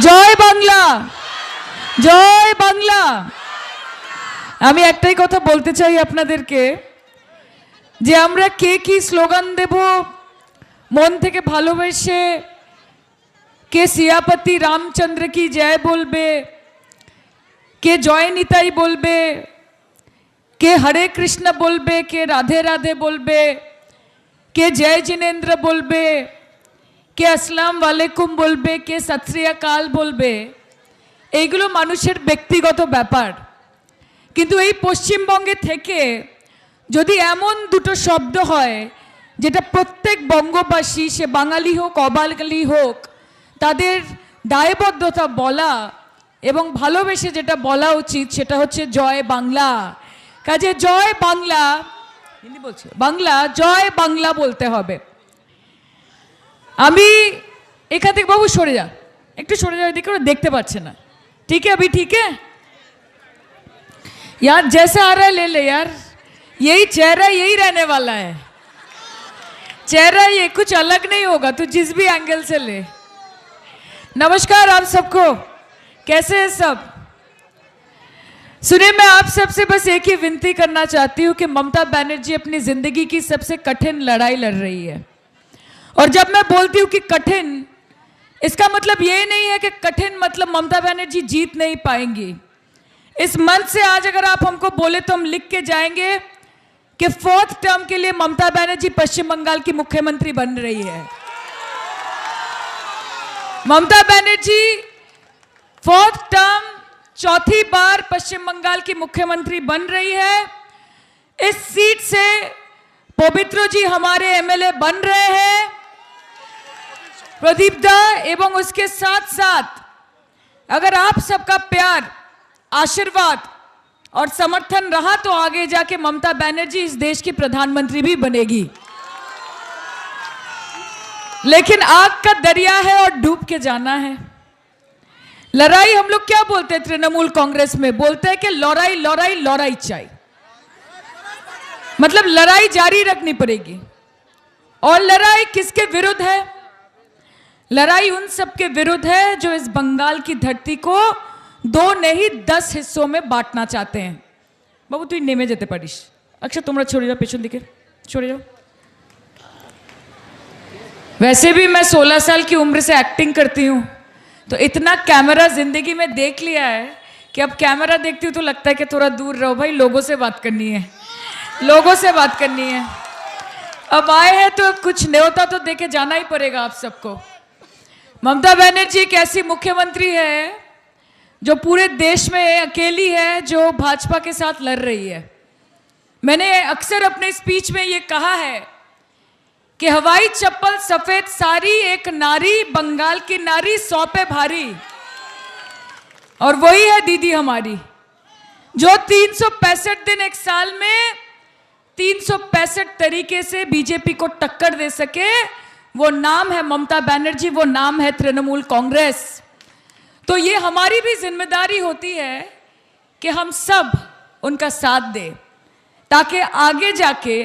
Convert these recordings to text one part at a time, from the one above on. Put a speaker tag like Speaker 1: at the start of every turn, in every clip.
Speaker 1: জয় বাংলা, জয় বাংলা। আমি একটাই কথা বলতে চাই আপনাদেরকে যে আমরা কে কি স্লোগান দেব মন থেকে ভালোবেসে, কে সিয়াপতি রামচন্দ্র की जय বলবে, কে জয় নিতাই বলবে, কে হরে কৃষ্ণ বলবে, কে রাধে রাধে বলবে, কে জয় জিনেন্দ্র বলবে, কে আসসালাম ওয়ালাইকুম বলবে, কে সত শ্রী আকাল বলবে, এইগুলো মানুষের ব্যক্তিগত ব্যাপার। কিন্তু এই পশ্চিমবঙ্গে থেকে যদি এমন দুটো শব্দ হয় যেটা প্রত্যেক বঙ্গবাসী, সে বাঙালি হোক অবাঙালি হোক, তাদের দায়বদ্ধতা বলা এবং ভালোবেসে যেটা বলা উচিত সেটা হচ্ছে জয় বাংলা। কাজে জয় বাংলা, হিন্দি বলছে বাংলা, জয় বাংলা বলতে হবে। আমি এখান থেকে, বাবু সরে যা, একটু সরে যাও, এদিকে ওরা দেখতে পাচ্ছে না। ठीक है, अभी ठीक है यार, जैसा आ रहा है ले ले यार, यही चेहरा यही रहने वाला है, चेहरा ये कुछ अलग नहीं होगा, तू जिस भी एंगल से ले। नमस्कार आप सबको, कैसे हैं सब? सुनिए, मैं आप सबसे बस एक ही विनती करना चाहती हूँ कि ममता बनर्जी अपनी जिंदगी की सबसे कठिन लड़ाई लड़ रही है। और जब मैं बोलती हूँ कि कठिन, इसका मतलब ये नहीं है कि कठिन मतलब ममता बनर्जी जीत नहीं पाएंगी। इस मंच से आज अगर आप हमको बोले तो हम लिख के जाएंगे कि 4th टर्म के लिए ममता बनर्जी पश्चिम बंगाल की मुख्यमंत्री बन रही है। ममता बनर्जी 4th टर्म, चौथी बार पश्चिम बंगाल की मुख्यमंत्री बन रही है। इस सीट से पवित्र जी हमारे एमएलए बन रहे हैं, प्रदीप दा, एवं उसके साथ साथ अगर आप सबका प्यार, आशीर्वाद और समर्थन रहा तो आगे जाके ममता बनर्जी इस देश की प्रधानमंत्री भी बनेगी। लेकिन आग का दरिया है और डूब के जाना है। लड़ाई हम लोग क्या बोलते हैं तृणमूल कांग्रेस में, बोलते हैं कि लड़ाई लड़ाई लड़ाई चाहिए, मतलब लड़ाई जारी रखनी पड़ेगी। और लड़ाई किसके विरुद्ध है? लड़ाई उन सब के विरुद्ध है जो इस बंगाल की धरती को 2 नहीं 10 हिस्सों में बांटना चाहते हैं। बाबू तू नेमे जेते पारिस, अक्षय तुमरा छोड़ जाओ, पेछन दिखे छोड़ जाओ। वैसे भी मैं 16 साल की उम्र से एक्टिंग करती हूँ, तो इतना कैमरा जिंदगी में देख लिया है कि अब कैमरा देखती हूँ तो लगता है कि थोड़ा दूर रहो भाई, लोगों से बात करनी है, लोगों से बात करनी है। अब आए हैं तो कुछ न्योता तो देके जाना ही पड़ेगा आप सबको। ममता बनर्जी एक ऐसी मुख्यमंत्री है जो पूरे देश में अकेली है जो भाजपा के साथ लड़ रही है। मैंने अक्सर अपने स्पीच में ये कहा है कि हवाई चप्पल सफेद साड़ी एक नारी, बंगाल की नारी 100 पे भारी, और वही है दीदी हमारी, जो 365 दिन एक साल में 365 तरीके से बीजेपी को टक्कर दे सके। वो नाम है ममता बनर्जी, वो नाम है तृणमूल कांग्रेस। तो ये हमारी भी जिम्मेदारी होती है कि हम सब उनका साथ दें, ताकि आगे जाके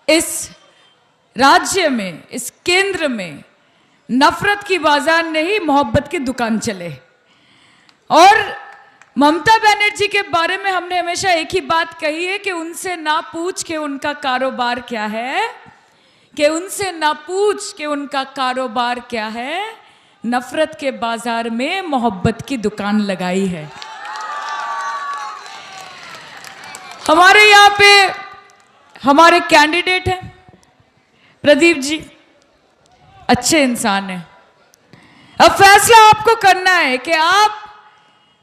Speaker 1: इस राज्य में, इस केंद्र में नफरत की बाजार नहीं, मोहब्बत की दुकान चले। और ममता बनर्जी के बारे में हमने हमेशा एक ही बात कही है कि उनसे ना पूछ के उनका कारोबार क्या है, कि उनसे ना पूछ के उनका कारोबार क्या है, नफरत के बाजार में मोहब्बत की दुकान लगाई है। हमारे यहाँ पे हमारे कैंडिडेट हैं प्रदीप जी, अच्छे इंसान हैं। अब फैसला आपको करना है कि आप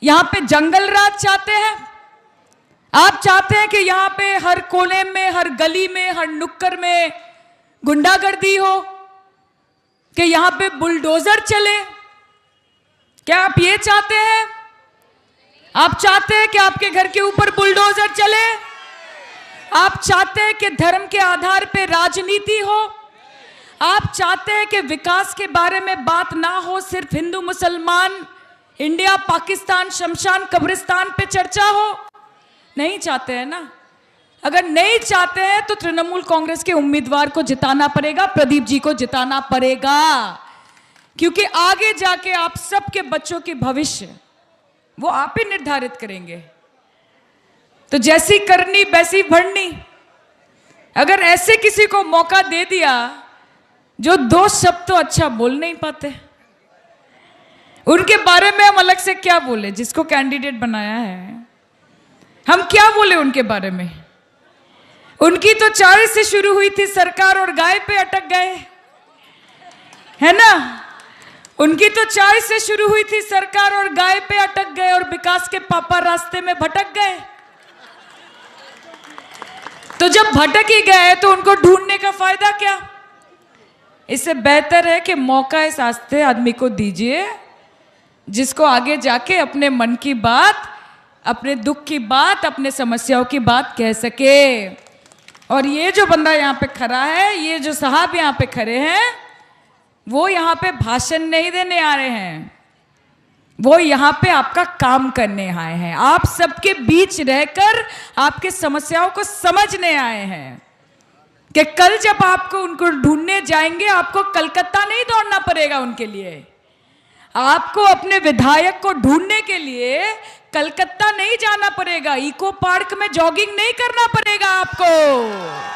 Speaker 1: यहाँ पे जंगल राज चाहते हैं, आप चाहते हैं कि यहाँ पे हर कोने में, हर गली में, हर नुक्कड़ में गुंडागर्दी हो, कि यहां पे बुलडोजर चले? क्या आप ये चाहते हैं? आप चाहते हैं कि आपके घर के ऊपर बुलडोजर चले? आप चाहते हैं कि धर्म के आधार पे राजनीति हो? आप चाहते हैं कि विकास के बारे में बात ना हो, सिर्फ हिंदू मुसलमान, इंडिया पाकिस्तान, शमशान कब्रिस्तान पे चर्चा हो? नहीं चाहते हैं ना? अगर नहीं चाहते हैं तो तृणमूल कांग्रेस के उम्मीदवार को जिताना पड़ेगा, प्रदीप जी को जिताना पड़ेगा। क्योंकि आगे जाके आप सबके बच्चों के भविष्य वो आप ही निर्धारित करेंगे। तो जैसी करनी वैसी भरनी। अगर ऐसे किसी को मौका दे दिया जो दो शब्द तो अच्छा बोल नहीं पाते, उनके बारे में हम अलग से क्या बोले? जिसको कैंडिडेट बनाया है हम क्या बोले उनके बारे में? उनकी तो 40 से शुरू हुई थी सरकार और गाय पे अटक गए, है ना? उनकी तो 40 से शुरू हुई थी सरकार और गाय पे अटक गए और विकास के पापा रास्ते में भटक गए। तो जब भटक ही गए तो उनको ढूंढने का फायदा क्या? इससे बेहतर है कि मौका इस आस्थे आदमी को दीजिए जिसको आगे जाके अपने मन की बात, अपने दुख की बात, अपने समस्याओं की बात कह सके। और ये जो बंदा यहाँ पे खड़ा है, ये जो साहब यहाँ पे खड़े हैं, वो यहाँ पे भाषण नहीं देने आ रहे हैं, वो यहाँ पे आपका काम करने आए हैं। आप सबके बीच रहकर आपके समस्याओं को समझने आए हैं कि कल जब आपको उनको ढूंढने जाएंगे, आपको कलकत्ता नहीं दौड़ना पड़ेगा उनके लिए। आपको अपने विधायक को ढूंढने के लिए कलकत्ता नहीं जाना पड़ेगा, इको पार्क में जॉगिंग नहीं करना पड़ेगा आपको।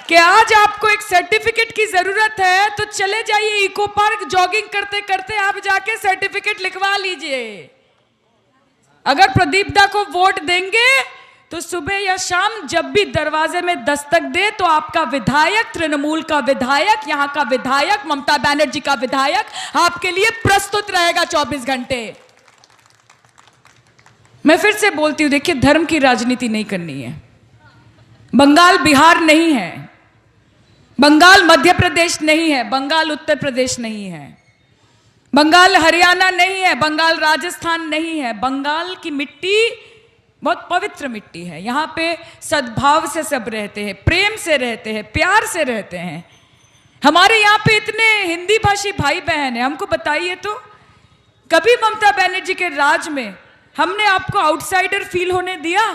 Speaker 1: कि आज आपको एक सर्टिफिकेट की जरूरत है तो चले जाइए इको पार्क, जॉगिंग करते करते आप जाके सर्टिफिकेट लिखवा लीजिए। अगर प्रदीप दा को वोट देंगे तो सुबह या शाम जब भी दरवाजे में दस्तक दे तो आपका विधायक, तृणमूल का विधायक, यहाँ का विधायक, ममता बनर्जी का विधायक आपके लिए प्रस्तुत रहेगा 24 घंटे। मैं फिर से बोलती हूं, देखिए धर्म की राजनीति नहीं करनी है। बंगाल बिहार नहीं है, बंगाल मध्य प्रदेश नहीं है, बंगाल उत्तर प्रदेश नहीं है, बंगाल हरियाणा नहीं है, बंगाल राजस्थान नहीं है। बंगाल की मिट्टी बहुत पवित्र मिट्टी है। यहाँ पे सद्भाव से सब रहते हैं, प्रेम से रहते हैं, प्यार से रहते हैं। हमारे यहाँ पे इतने हिंदी भाषी भाई बहन हैं, हमको बताइए तो कभी ममता बनर्जी के राज में हमने आपको आउटसाइडर फील होने दिया?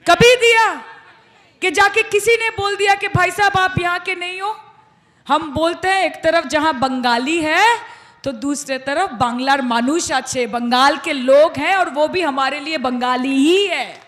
Speaker 1: कभी दिया? कि जाके किसी ने बोल दिया कि भाई साहब आप यहाँ के नहीं हो? हम बोलते हैं एक तरफ जहां बंगाली है तो दूसरे तरफ बांग्लार मानुष अच्छे, बंगाल के लोग हैं और वो भी हमारे लिए बंगाली ही है।